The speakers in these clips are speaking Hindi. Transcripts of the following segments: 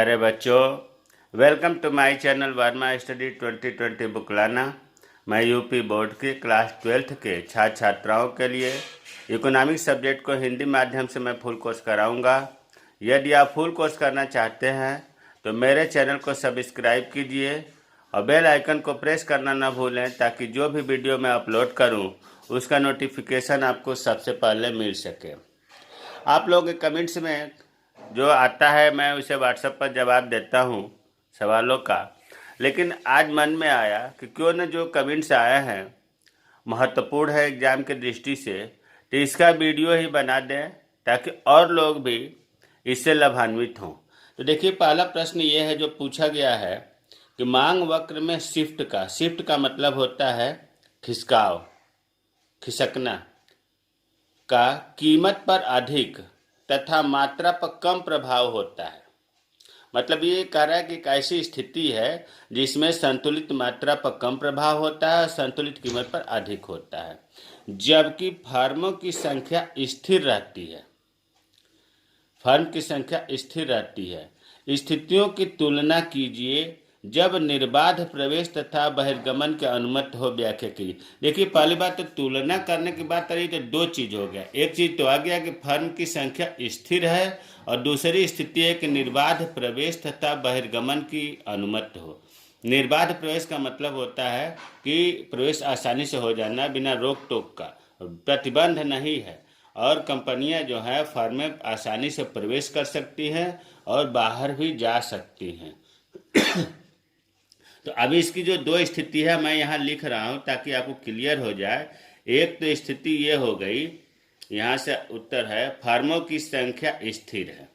प्यारे बच्चों, welcome to my channel Verma study 2020 बुकलाना। मैं यूपी बोर्ड की क्लास 12th के छात्र छात्राओं के लिए इकोनॉमिक सब्जेक्ट को हिंदी माध्यम से मैं फुल कोर्स कराऊंगा। यदि आप फुल कोर्स करना चाहते हैं तो मेरे चैनल को सब्सक्राइब कीजिए और बेल आइकन को प्रेस करना ना भूलें, ताकि जो भी वीडियो मैं अपलोड करूं उसका नोटिफिकेशन आपको सबसे पहले मिल सके। आप लोगों के कमेंट्स में जो आता है मैं उसे व्हाट्सएप पर जवाब देता हूँ सवालों का, लेकिन आज मन में आया कि क्यों न जो कमेंट्स आए हैं महत्वपूर्ण है एग्ज़ाम की दृष्टि से, तो इसका वीडियो ही बना दें ताकि और लोग भी इससे लाभान्वित हों। तो देखिए, पहला प्रश्न ये है जो पूछा गया है कि मांग वक्र में शिफ्ट का मतलब होता है खिसकाव, खिसकना का कीमत पर अधिक तथा मात्रा पर कम प्रभाव होता है। मतलब ये कह रहा है कि एक ऐसी स्थिति है जिसमें संतुलित मात्रा पर कम प्रभाव होता है और संतुलित कीमत पर अधिक होता है, जबकि फर्मों की संख्या स्थिर रहती है। फर्म की संख्या स्थिर रहती है। स्थितियों की तुलना कीजिए जब निर्बाध प्रवेश तथा बहिर्गमन की अनुमति हो। व्याख्या कीजिए। देखिए, पहली बात तो तुलना करने की बात करी तो दो चीज हो गया। एक चीज तो आ गया कि फर्म की संख्या स्थिर है और दूसरी स्थिति है कि निर्बाध प्रवेश तथा बहिर्गमन की अनुमति हो। निर्बाध प्रवेश का मतलब होता है कि प्रवेश आसानी से हो जाना बिना रोक टोक का, प्रतिबंध नहीं है, और कंपनियां जो है फर्में आसानी से प्रवेश कर सकती हैं और बाहर भी जा सकती हैं। तो अभी इसकी जो दो स्थिति है मैं यहाँ लिख रहा हूँ ताकि आपको क्लियर हो जाए। एक तो स्थिति ये हो गई, यहाँ से उत्तर है फर्मों की संख्या स्थिर है,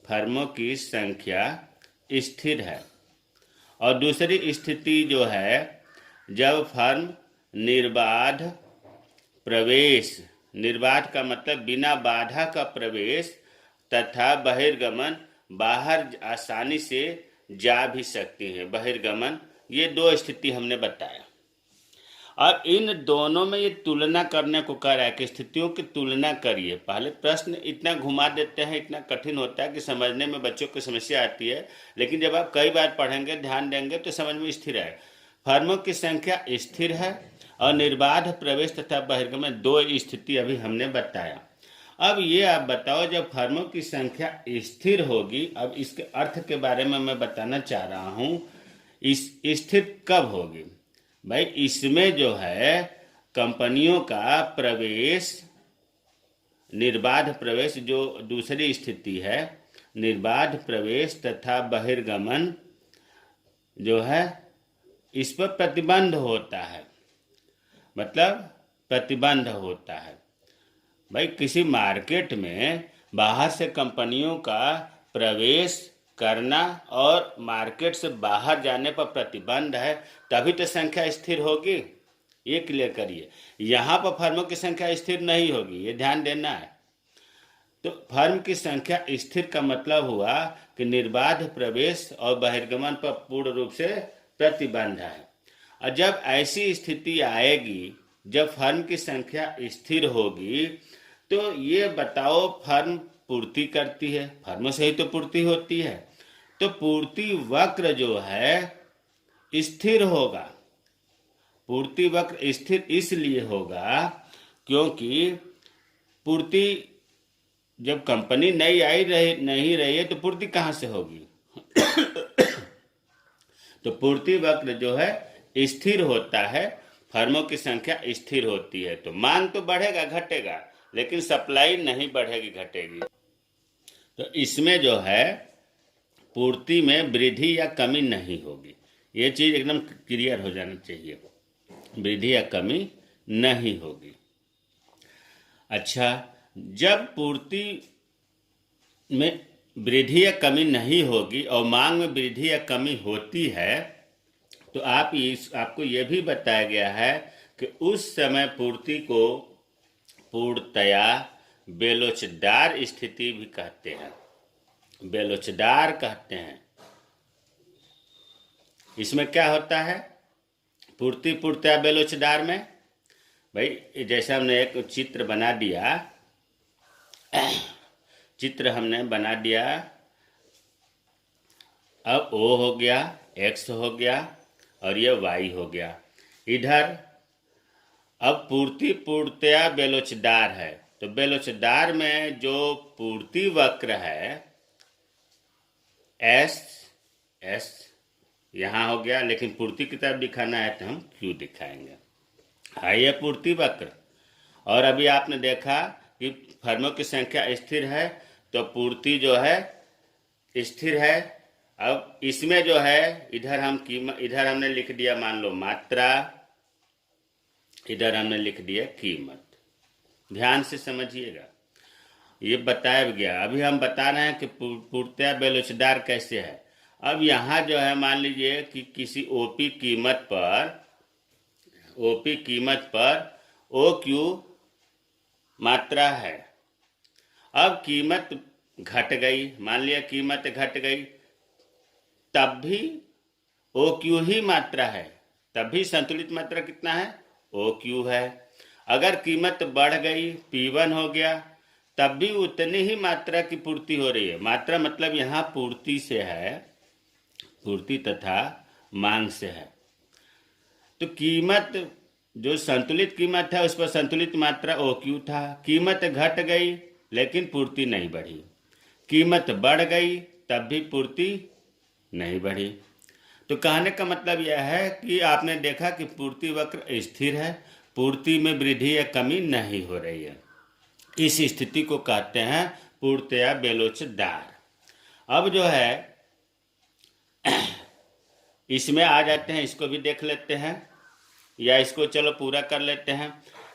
फर्मों की संख्या स्थिर है। और दूसरी स्थिति जो है जब फर्म निर्बाध प्रवेश, निर्बाध का मतलब बिना बाधा का प्रवेश तथा बहिर्गमन, बाहर आसानी से जा भी सकती है, बहिर्गमन, ये दो स्थिति हमने बताया। और इन दोनों में ये तुलना करने को कह रहा है कि स्थितियों की तुलना करिए। पहले प्रश्न इतना घुमा देते हैं, इतना कठिन होता है कि समझने में बच्चों को समस्या आती है, लेकिन जब आप कई बार पढ़ेंगे, ध्यान देंगे तो समझ में स्थिर है। फर्मों की संख्या स्थिर है और निर्बाध प्रवेश तथा बहिर्गमन दो स्थिति अभी हमने बताया। अब ये आप बताओ, जब फर्मों की संख्या स्थिर होगी, अब इसके अर्थ के बारे में मैं बताना चाह रहा हूँ। इस स्थिर कब होगी भाई? इसमें जो है कंपनियों का प्रवेश, निर्बाध प्रवेश जो दूसरी स्थिति है, निर्बाध प्रवेश तथा बहिर्गमन जो है इस पर प्रतिबंध होता है। मतलब प्रतिबंध होता है भाई, किसी मार्केट में बाहर से कंपनियों का प्रवेश करना और मार्केट से बाहर जाने पर प्रतिबंध है, तभी तो संख्या स्थिर होगी। ये क्लियर करिए। यहाँ पर फर्मों की संख्या स्थिर नहीं होगी, ये ध्यान देना है। तो फर्म की संख्या स्थिर का मतलब हुआ कि निर्बाध प्रवेश और बहिर्गमन पर पूर्ण रूप से प्रतिबंध है। और जब ऐसी स्थिति आएगी, जब फर्म की संख्या स्थिर होगी, तो ये बताओ फर्म पूर्ति करती है, फर्मों से ही तो पूर्ति होती है, तो पूर्ति वक्र जो है स्थिर होगा। पूर्ति वक्र स्थिर इसलिए होगा क्योंकि पूर्ति, जब कंपनी नहीं रही है तो पूर्ति कहाँ से होगी? तो पूर्ति वक्र जो है स्थिर होता है, फर्मों की संख्या स्थिर होती है, तो मांग तो बढ़ेगा घटेगा, लेकिन सप्लाई नहीं बढ़ेगी घटेगी। तो इसमें जो है पूर्ति में वृद्धि या कमी नहीं होगी। ये चीज एकदम क्लियर हो जाना चाहिए, वृद्धि या कमी नहीं होगी। अच्छा, जब पूर्ति में वृद्धि या कमी नहीं होगी और मांग में वृद्धि या कमी होती है, तो आपको यह भी बताया गया है कि उस समय पूर्ति को पूर्णतया बेलोचदार स्थिति भी कहते हैं, बेलोचदार कहते हैं। इसमें क्या होता है पूर्ति पूर्णतया बेलोचदार में? भाई जैसे हमने एक चित्र बना दिया, चित्र हमने बना दिया अब ओ हो गया, एक्स हो गया और ये वाई हो गया। इधर अब पूर्ति पूर्णतया बेलोचदार है, तो बेलोचदार में जो पूर्ति वक्र है एस, एस यहाँ हो गया, लेकिन पूर्ति की तरफ दिखाना है तो हम क्यू दिखाएंगे। है ये पूर्ति वक्र। और अभी आपने देखा कि फर्मों की संख्या स्थिर है, तो पूर्ति जो है स्थिर है। अब इसमें जो है इधर इधर हमने लिख दिया मान लो मात्रा, इधर हमने लिख दिया कीमत। ध्यान से समझिएगा, ये बताया गया। अभी हम बता रहे हैं कि पूर्णतया बेलोचदार कैसे है। अब यहाँ जो है मान लीजिए कि किसी ओपी कीमत पर ओ क्यू मात्रा है। अब कीमत घट गई, मान लिया कीमत घट गई, तब भी ओ क्यू ही मात्रा है, तब भी संतुलित मात्रा कितना है, ओ क्यू है। अगर कीमत बढ़ गई, P1 हो गया, तब भी उतनी ही मात्रा की पूर्ति हो रही है। मात्रा मतलब यहाँ पूर्ति से है, पूर्ति तथा मांग से है। तो कीमत जो संतुलित कीमत है उस पर संतुलित मात्रा ओ क्यू था। कीमत घट गई लेकिन पूर्ति नहीं बढ़ी, कीमत बढ़ गई तब भी पूर्ति नहीं बढ़ी। तो कहने का मतलब यह है कि आपने देखा कि पूर्ति वक्र स्थिर है, पूर्ति में वृद्धि या कमी नहीं हो रही है। इस स्थिति को कहते हैं पूर्णतया बेलोचदार। अब जो है इसमें आ जाते हैं, इसको भी देख लेते हैं, या इसको चलो पूरा कर लेते हैं।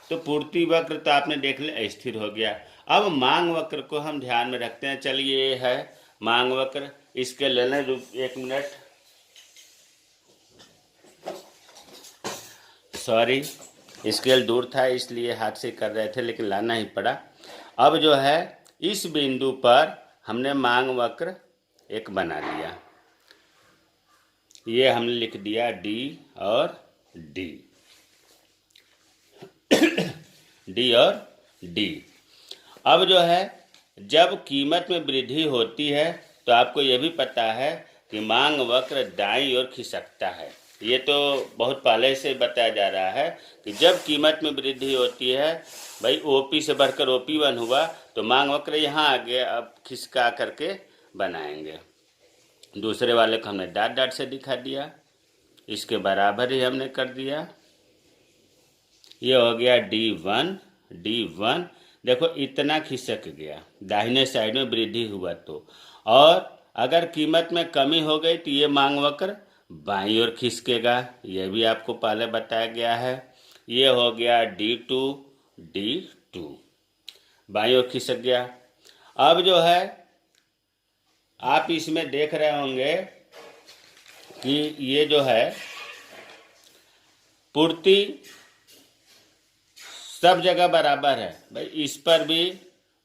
तो पूर्ति वक्र तो आपने देख लिया स्थिर हो गया। अब मांग वक्र को हम ध्यान में रखते हैं। चलिए ये है मांग वक्र, इसके लेने 1 मिनट, सॉरी स्केल दूर था इसलिए हाथ से कर रहे थे, लेकिन लाना ही पड़ा। अब जो है इस बिंदु पर हमने मांग वक्र एक बना लिया, ये हमने लिख दिया डी और डी, डी और डी। अब जो है जब कीमत में वृद्धि होती है तो आपको यह भी पता है कि मांग वक्र दाईं ओर खिसकता है। ये तो बहुत पहले से बताया जा रहा है कि जब कीमत में वृद्धि होती है, भाई ओपी से बढ़कर OP1 हुआ तो मांग वक्र यहाँ आगे अब खिसका करके बनाएंगे। दूसरे वाले को हमने डॉट डॉट से दिखा दिया, इसके बराबर ही हमने कर दिया। ये हो गया D1, D1 देखो इतना खिसक गया, दाहिने साइड में वृद्धि हुआ तो। और अगर कीमत में कमी हो गई तो ये मांग वक्र बाईं ओर खिसकेगा, यह भी आपको पहले बताया गया है। ये हो गया D2, D2 बाईं ओर खिसक गया। अब जो है आप इसमें देख रहे होंगे कि ये जो है पूर्ति सब जगह बराबर है। भाई इस पर भी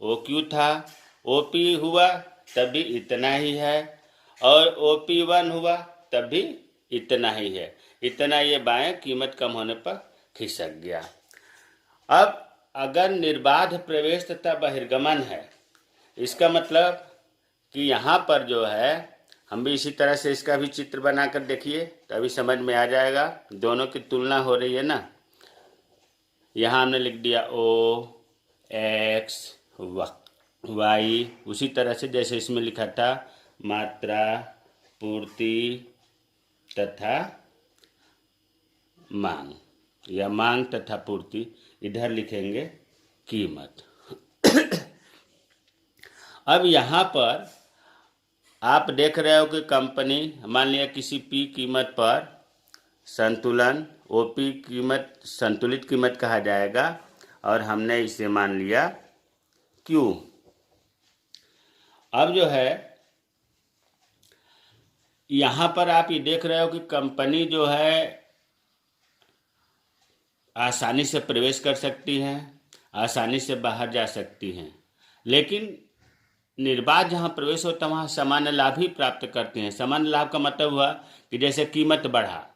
OQ था, OP हुआ तब भी इतना ही है, और OP1 हुआ तब भी इतना ही है। इतना ये बाएं कीमत कम होने पर खिसक गया। अब अगर निर्बाध प्रवेश तथा बहिर्गमन है, इसका मतलब कि यहाँ पर जो है हम भी इसी तरह से इसका भी चित्र बनाकर देखिए तो अभी समझ में आ जाएगा। दोनों की तुलना हो रही है ना। यहाँ हमने लिख दिया O, X, Y, उसी तरह से जैसे इसमें लिखा था मात्रा, पूर्ति तथा मांग, या मांग तथा पूर्ति, इधर लिखेंगे कीमत। अब यहाँ पर आप देख रहे हो कि कंपनी मान लिया किसी P कीमत पर संतुलन, OP कीमत संतुलित कीमत कहा जाएगा, और हमने इसे मान लिया Q। अब जो है यहाँ पर आप ये देख रहे हो कि कंपनी जो है आसानी से प्रवेश कर सकती हैं, आसानी से बाहर जा सकती हैं, लेकिन निर्बाध जहाँ प्रवेश होता है वहाँ सामान्य लाभ ही प्राप्त करते हैं। सामान्य लाभ का मतलब हुआ कि जैसे कीमत बढ़ा,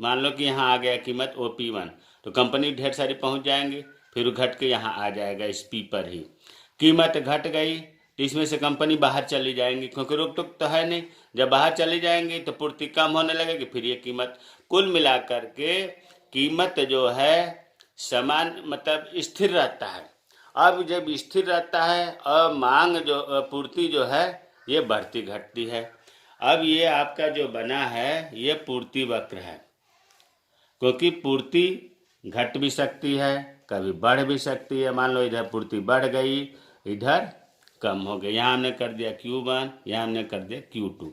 मान लो कि यहाँ आ गया कीमत OP1, तो कंपनी ढेर सारी पहुँच जाएंगी, फिर घट के यहाँ आ जाएगा इस P पर ही। कीमत घट गई तो इसमें से कंपनी बाहर चली जाएंगी, क्योंकि रोक टोक तो है नहीं। जब बाहर चली जाएंगी तो पूर्ति कम होने लगेगी, फिर ये कीमत कुल मिलाकर के कीमत जो है समान मतलब स्थिर रहता है। अब जब स्थिर रहता है और मांग जो पूर्ति जो है ये बढ़ती घटती है। अब ये आपका जो बना है ये पूर्ति वक्र है, क्योंकि पूर्ति घट भी सकती है, कभी बढ़ भी सकती है। मान लो इधर पूर्ति बढ़ गई, इधर कम हो गई। यहाँ हमने कर दिया Q1, यहाँ हमने कर दिया Q2।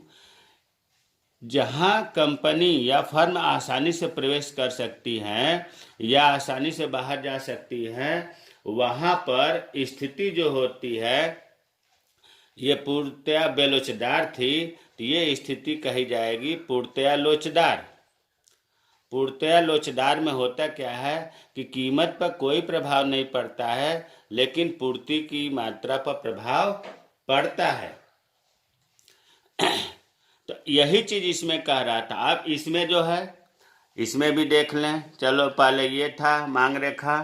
जहाँ कंपनी या फर्म आसानी से प्रवेश कर सकती हैं या आसानी से बाहर जा सकती हैं, वहाँ पर स्थिति जो होती है ये पूर्णतया बेलोचदार थी, तो ये स्थिति कही जाएगी पूर्णतया लोचदार। पूर्णतया लोचदार में होता क्या है कि कीमत पर कोई प्रभाव नहीं पड़ता है, लेकिन पूर्ति की मात्रा पर प्रभाव पड़ता है। तो यही चीज इसमें कह रहा था। अब इसमें जो है इसमें भी देख लें। चलो पहले ये था मांग रेखा,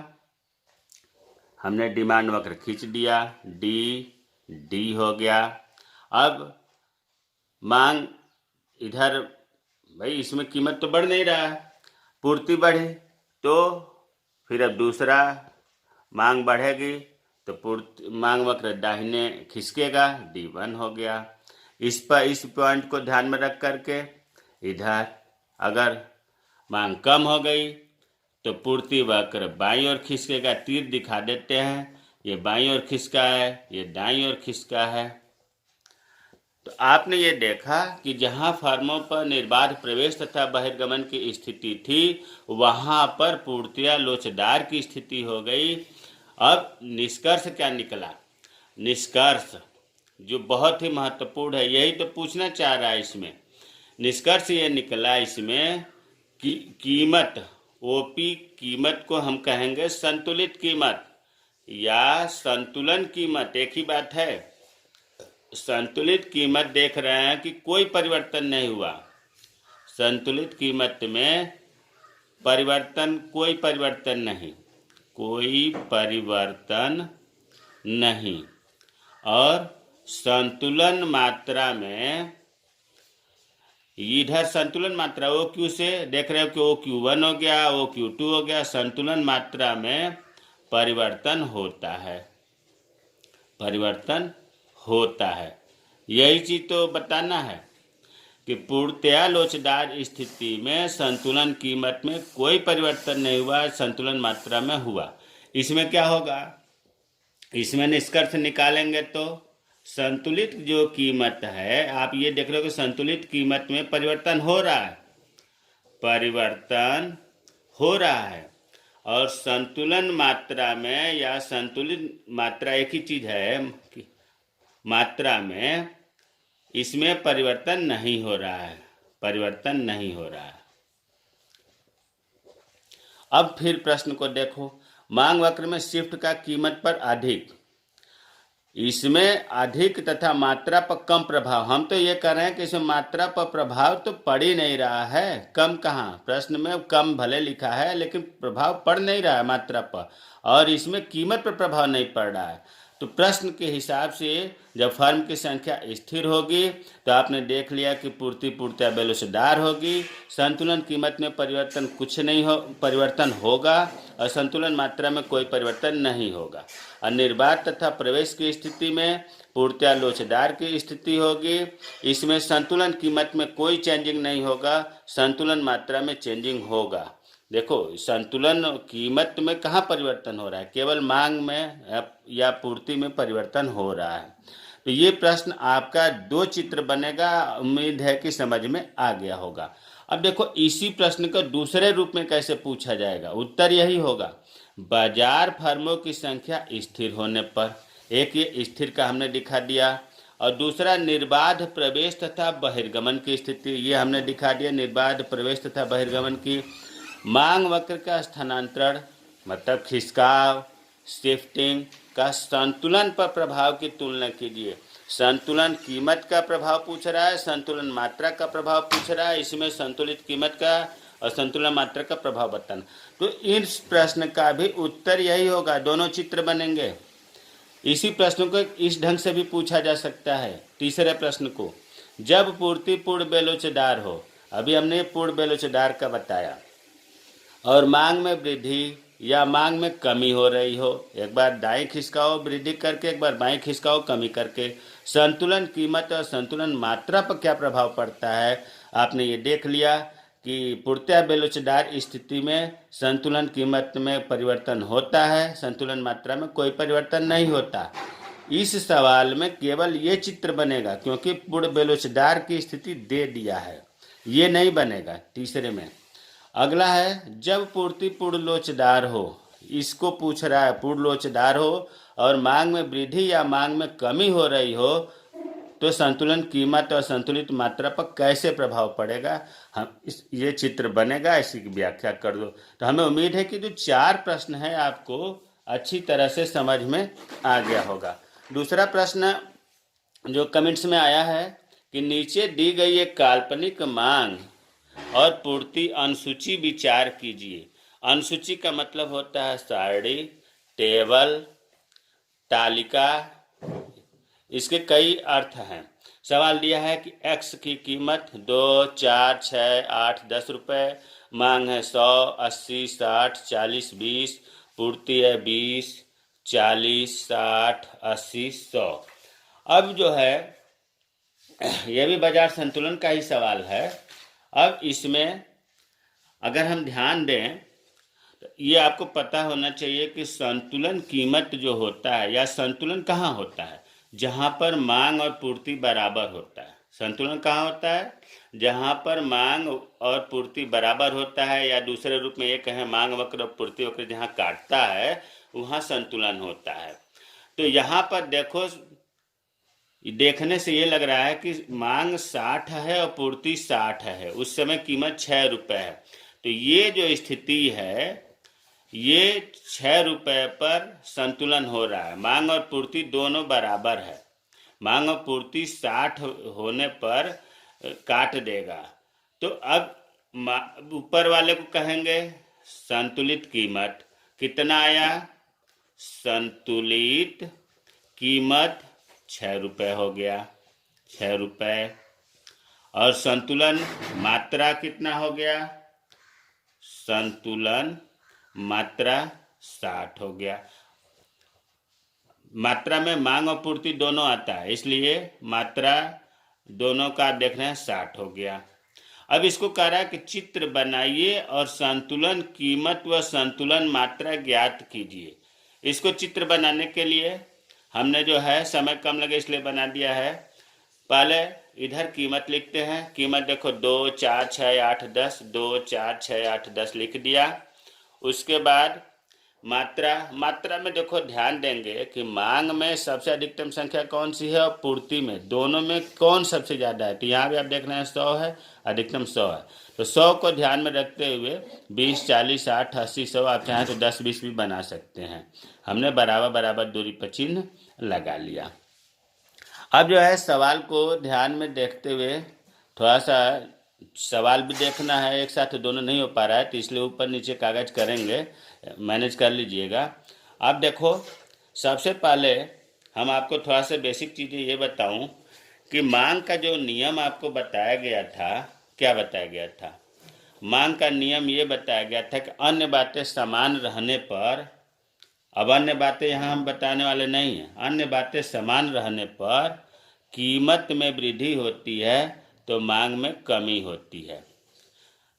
हमने डिमांड वक्र खींच दिया, डी हो गया। अब मांग इधर भाई इसमें कीमत तो बढ़ नहीं रहा है, पूर्ति बढ़े तो फिर अब दूसरा मांग बढ़ेगी तो पूर्ति मांग वक्र दाहिने खिसकेगा, D1 हो गया। इस पॉइंट को ध्यान में रख करके इधर अगर मांग कम हो गई तो पूर्ति वक्र बाईं ओर खिसकेगा। तीर दिखा देते हैं, ये बाईं ओर खिसका है, ये दाईं ओर खिसका है। तो आपने ये देखा कि जहां फर्मों पर निर्बाध प्रवेश तथा बहिर्गमन की स्थिति थी वहां पर पूर्तिया लोचदार की स्थिति हो गई। अब निष्कर्ष क्या निकला? निष्कर्ष जो बहुत ही महत्वपूर्ण है, यही तो पूछना चाह रहा है इसमें। निष्कर्ष ये निकला इसमें कि कीमत ओपी कीमत को हम कहेंगे संतुलित कीमत या संतुलन कीमत, एक ही बात है। संतुलित कीमत देख रहे हैं कि कोई परिवर्तन नहीं हुआ। संतुलित कीमत में परिवर्तन, कोई परिवर्तन नहीं, कोई परिवर्तन नहीं। और संतुलन मात्रा में इधर संतुलन मात्रा OQ से देख रहे हो कि OQ1 हो गया, OQ2 हो गया। संतुलन मात्रा में परिवर्तन होता है, परिवर्तन होता है। यही चीज तो बताना है कि पूर्णतया लोचदार स्थिति में संतुलन कीमत में कोई परिवर्तन नहीं हुआ, संतुलन मात्रा में हुआ। इसमें क्या होगा? इसमें निष्कर्ष निकालेंगे तो संतुलित जो कीमत है, आप ये देख रहे हो कि संतुलित कीमत में परिवर्तन हो रहा है, परिवर्तन हो रहा है। और संतुलन मात्रा में या संतुलित मात्रा एक ही चीज है, मात्रा में इसमें परिवर्तन नहीं हो रहा है, परिवर्तन नहीं हो रहा है। अब फिर प्रश्न को देखो, मांग वक्र में शिफ्ट का कीमत पर अधिक, इसमें अधिक तथा मात्रा पर कम प्रभाव। हम तो ये कह रहे हैं कि इसमें मात्रा पर प्रभाव तो पड़ ही नहीं रहा है, कम कहाँ? प्रश्न में कम भले लिखा है लेकिन प्रभाव पड़ नहीं रहा है मात्रा पर, और इसमें कीमत पर प्रभाव नहीं पड़ रहा है। तो प्रश्न के हिसाब से जब फर्म की संख्या स्थिर होगी तो आपने देख लिया कि पूर्ति पूर्णतया बेलोचदार होगी, संतुलन कीमत में परिवर्तन कुछ नहीं हो, परिवर्तन होगा और संतुलन मात्रा में कोई परिवर्तन नहीं होगा। और निर्बाध तथा प्रवेश की स्थिति में पूर्णतया लोचदार की स्थिति होगी। इसमें संतुलन कीमत में कोई चेंजिंग नहीं होगा, संतुलन मात्रा में चेंजिंग होगा। देखो संतुलन कीमत में कहाँ परिवर्तन हो रहा है? केवल मांग में या पूर्ति में परिवर्तन हो रहा है। तो ये प्रश्न आपका 2 चित्र बनेगा, उम्मीद है कि समझ में आ गया होगा। अब देखो इसी प्रश्न को दूसरे रूप में कैसे पूछा जाएगा, उत्तर यही होगा, बाजार फर्मों की संख्या स्थिर होने पर। एक ये स्थिर का हमने दिखा दिया, और दूसरा निर्बाध प्रवेश तथा बहिर्गमन की स्थिति, ये हमने दिखा दिया निर्बाध प्रवेश तथा बहिर्गमन की। मांग वक्र का स्थानांतरण मतलब खिसकाव, शिफ्टिंग का संतुलन पर प्रभाव की तुलना कीजिए। संतुलन कीमत का प्रभाव पूछ रहा है, संतुलन मात्रा का प्रभाव पूछ रहा है, इसमें संतुलित कीमत का और संतुलन मात्रा का प्रभाव बताना। तो इस प्रश्न का भी उत्तर यही होगा, दोनों चित्र बनेंगे। इसी प्रश्न को इस ढंग से भी पूछा जा सकता है। तीसरे प्रश्न को, जब पूर्ति पूर्ण बेलोचदार हो, अभी हमने पूर्ण बेलोचदार का बताया, और मांग में वृद्धि या मांग में कमी हो रही हो, एक बार दाएं खिसकाओ वृद्धि करके, एक बार बाएं खिसकाओ कमी करके, संतुलन कीमत और संतुलन मात्रा पर क्या प्रभाव पड़ता है आपने ये देख लिया कि पूर्णतः बेलोचदार स्थिति में संतुलन कीमत में परिवर्तन होता है, संतुलन मात्रा में कोई परिवर्तन नहीं होता। इस सवाल में केवल ये चित्र बनेगा क्योंकि पूर्ण बेलोचदार की स्थिति दे दिया है, ये नहीं बनेगा तीसरे में। अगला है, जब पूर्ति पूर्ण लोचदार हो, इसको पूछ रहा है, पूर्ण लोचदार हो और मांग में वृद्धि या मांग में कमी हो रही हो तो संतुलन कीमत और संतुलित मात्रा पर कैसे प्रभाव पड़ेगा, हम ये चित्र बनेगा, इसी की व्याख्या कर दो। तो हमें उम्मीद है कि जो 4 प्रश्न है आपको अच्छी तरह से समझ में आ गया होगा। दूसरा प्रश्न जो कमेंट्स में आया है कि नीचे दी गई एक काल्पनिक मांग और पूर्ति अनुसूची विचार कीजिए। अनुसूची का मतलब होता है सारणी, टेबल, तालिका, इसके कई अर्थ हैं। सवाल दिया है कि x की कीमत 2, 4, 6, 8, 10 रुपये, मांग है 100, 80, 60, 40, 20, पूर्ति है 20, 40, 60, 80, 100। अब जो है यह भी बाजार संतुलन का ही सवाल है। अब इसमें अगर हम ध्यान दें तो ये आपको पता होना चाहिए कि संतुलन कीमत जो होता है या संतुलन कहाँ होता है, जहाँ पर मांग और पूर्ति बराबर होता है। संतुलन कहाँ होता है, जहाँ पर मांग और पूर्ति बराबर होता है, या दूसरे रूप में ये कहें मांग वक्र और पूर्ति वक्र जहाँ काटता है वहाँ संतुलन होता है। तो यहाँ पर देखो, देखने से ये लग रहा है कि मांग 60 है और पूर्ति 60 है, उस समय कीमत 6 रुपये है। तो ये जो स्थिति है ये 6 रुपये पर संतुलन हो रहा है, मांग और पूर्ति दोनों बराबर है। मांग और पूर्ति 60 होने पर काट देगा। तो अब ऊपर वाले को कहेंगे संतुलित कीमत, कितना आया, संतुलित कीमत 6 रुपये हो गया, 6 रुपये। और संतुलन मात्रा कितना हो गया, संतुलन मात्रा 60 हो गया। मात्रा में मांग और पूर्ति दोनों आता है, इसलिए मात्रा दोनों का देख रहे हैं 60 हो गया। अब इसको कह रहा है कि चित्र बनाइए और संतुलन कीमत व संतुलन मात्रा ज्ञात कीजिए। इसको चित्र बनाने के लिए हमने जो है समय कम लगे इसलिए बना दिया है। पहले इधर कीमत लिखते हैं, कीमत देखो 2, 4, 6, 8, 10, 2, 4, 6, 8, 10 लिख दिया। उसके बाद मात्रा में देखो ध्यान देंगे कि मांग में सबसे अधिकतम संख्या कौन सी है और पूर्ति में, दोनों में कौन सबसे ज़्यादा है। तो यहाँ भी आप देख रहे हैं 100 है, अधिकतम 100 है। तो 100 को ध्यान में रखते हुए 20, 40, 60, 80, 100 आप चाहें तो 10, 20 भी बना सकते हैं। हमने बराबर बराबर दूरी पर चिन्ह लगा लिया। अब जो है सवाल को ध्यान में देखते हुए थोड़ा सा सवाल भी देखना है, एक साथ दोनों नहीं हो पा रहा है तो इसलिए ऊपर नीचे कागज करेंगे, मैनेज कर लीजिएगा। अब देखो सबसे पहले हम आपको थोड़ा सा बेसिक चीज़ें ये बताऊं कि मांग का जो नियम आपको बताया गया था, क्या बताया गया था, मांग का नियम ये बताया गया था कि अन्य बातें समान रहने पर, अब अन्य बातें यहाँ हम बताने वाले नहीं हैं, अन्य बातें समान रहने पर कीमत में वृद्धि होती है तो मांग में कमी होती है।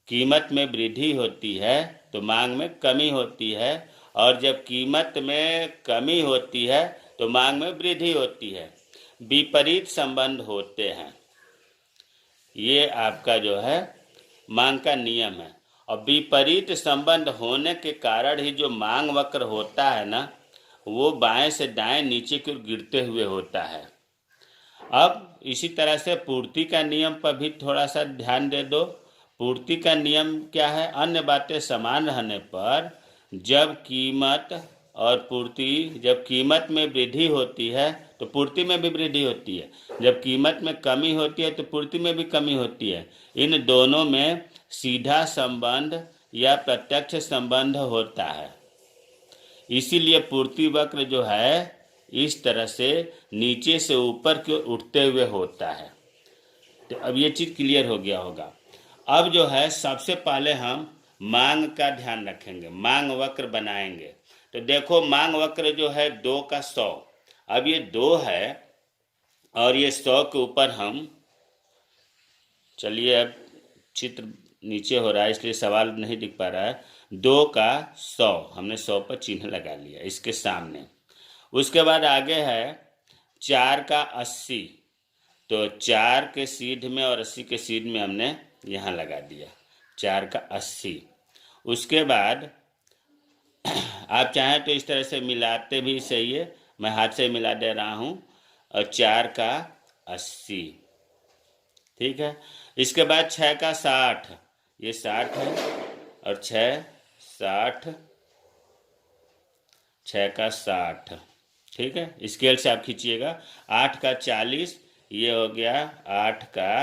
कीमत में वृद्धि होती है तो मांग में कमी होती है, और जब कीमत में कमी होती है तो मांग में वृद्धि होती है। विपरीत संबंध होते हैं, ये आपका जो है मांग का नियम है। और विपरीत संबंध होने के कारण ही जो मांग वक्र होता है ना, वो बाएं से दाएं नीचे की ओर गिरते हुए होता है। अब इसी तरह से पूर्ति का नियम पर भी थोड़ा सा ध्यान दे दो। पूर्ति का नियम क्या है, अन्य बातें समान रहने पर जब कीमत और पूर्ति, जब कीमत में वृद्धि होती है तो पूर्ति में भी वृद्धि होती है, जब कीमत में कमी होती है तो पूर्ति में भी कमी होती है। इन दोनों में सीधा संबंध या प्रत्यक्ष संबंध होता है। इसीलिए पूर्ति वक्र जो है इस तरह से नीचे से ऊपर की ओर उठते हुए होता है। तो अब ये चीज़ क्लियर हो गया होगा। अब जो है सबसे पहले हम मांग का ध्यान रखेंगे, मांग वक्र बनाएंगे। तो देखो मांग वक्र जो है 2 का 100, अब ये 2 है और ये 100 के ऊपर हम, चलिए अब चित्र नीचे हो रहा है इसलिए सवाल नहीं दिख पा रहा है। 2 का 100 हमने 100 पर चिन्ह लगा लिया इसके सामने। उसके बाद आगे है 4 का 80, तो 4 के सीध में और 80 के सीध में हमने यहाँ लगा दिया 4 का 80। उसके बाद आप चाहें तो इस तरह से मिलाते भी सही है, मैं हाथ से मिला दे रहा हूँ, और 4 का 80, ठीक है। इसके बाद 6 का 60, ये 60 है और 6 60, 6 का 60, ठीक है। स्केल से आप खींचिएगा। 8 का 40, ये हो गया 8 का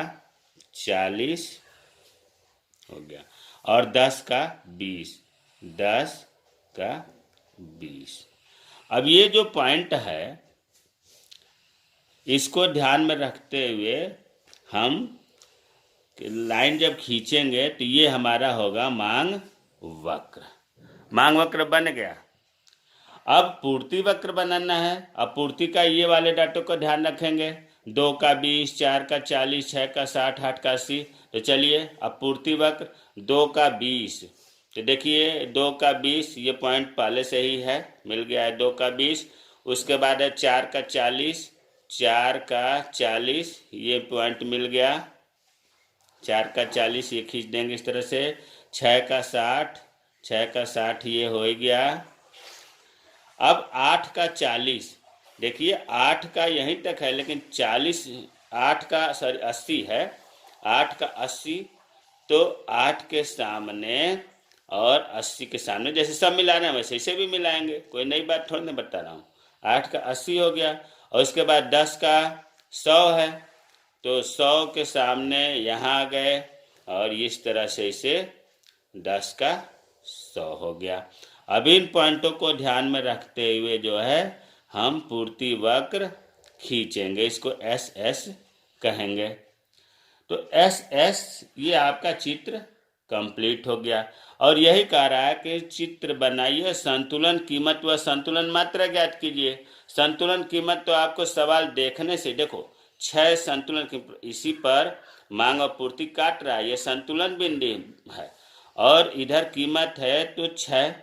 40 हो गया, और 10 का 20, 10 का 20। अब ये जो पॉइंट है इसको ध्यान में रखते हुए हम लाइन जब खींचेंगे तो ये हमारा होगा मांग वक्र। मांग वक्र बन गया। अब पूर्ति वक्र बनाना है। अब पूर्ति का ये वाले डाटों को ध्यान रखेंगे, 2 का 20, 4 का 40, 6 का 60, 8 का 80। तो चलिए अब पूर्ति वक्र 2 का 20, तो देखिए 2 का 20 ये पॉइंट पहले से ही है, मिल गया है 2 का 20। उसके बाद है 4 का 40, 4 का 40 ये पॉइंट मिल गया, 4 का 40 ये खींच देंगे इस तरह से। 6 का 60, 6 का 60 ये हो गया। अब 8 का 40, देखिए 8 का यहीं तक है लेकिन 40, 8 का 80 है, 8 का 80, तो 8 के सामने और 80 के सामने जैसे सब मिला रहे हैं वैसे इसे भी मिलाएंगे, कोई नई बात थोड़ी ना बता रहा हूँ। 8 का 80 हो गया, और उसके बाद 10 का 100 है, तो 100 के सामने यहाँ आ गए और इस तरह से इसे 10 का 100 हो गया। अब इन पॉइंटों को ध्यान में रखते हुए जो है हम पूर्ति वक्र खींचेंगे, इसको एस एस कहेंगे। तो एस एस ये आपका चित्र कंप्लीट हो गया। और यही कह रहा है कि चित्र बनाइए, संतुलन कीमत व संतुलन मात्रा ज्ञात कीजिए। संतुलन कीमत तो आपको सवाल देखने से, देखो 6 संतुलन की, इसी पर मांग और पूर्ति काट रहा है, ये संतुलन बिंदु है और इधर कीमत है तो 6।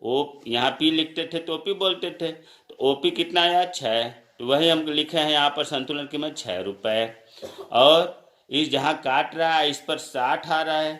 ओ यहाँ पी लिखते थे तो ओपी बोलते थे, तो ओपी कितना आया 6, तो वही हम लिखे हैं यहाँ पर संतुलन कीमत 6 रुपये। और इस जहाँ काट रहा है इस पर 60 आ रहा है,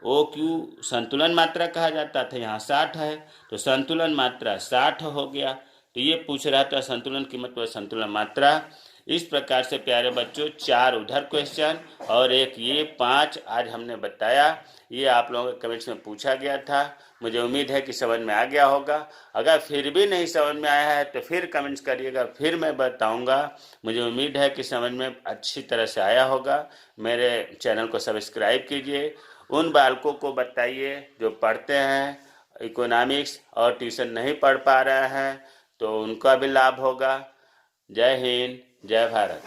ओ क्यू संतुलन मात्रा कहा जाता था, यहाँ 60 है तो संतुलन मात्रा 60 हो गया। तो ये पूछ रहा था संतुलन कीमत व संतुलन मात्रा। इस प्रकार से प्यारे बच्चों 4 उधर क्वेश्चन और एक ये 5 आज हमने बताया। ये आप लोगों के कमेंट्स में पूछा गया था, मुझे उम्मीद है कि समझ में आ गया होगा। अगर फिर भी नहीं समझ में आया है तो फिर कमेंट्स करिएगा, फिर मैं बताऊंगा। मुझे उम्मीद है कि समझ में अच्छी तरह से आया होगा। मेरे चैनल को सब्सक्राइब कीजिए। उन बालकों को बताइए जो पढ़ते हैं इकोनॉमिक्स और ट्यूशन नहीं पढ़ पा रहे हैं तो उनका भी लाभ होगा। जय हिंद, जय भारत।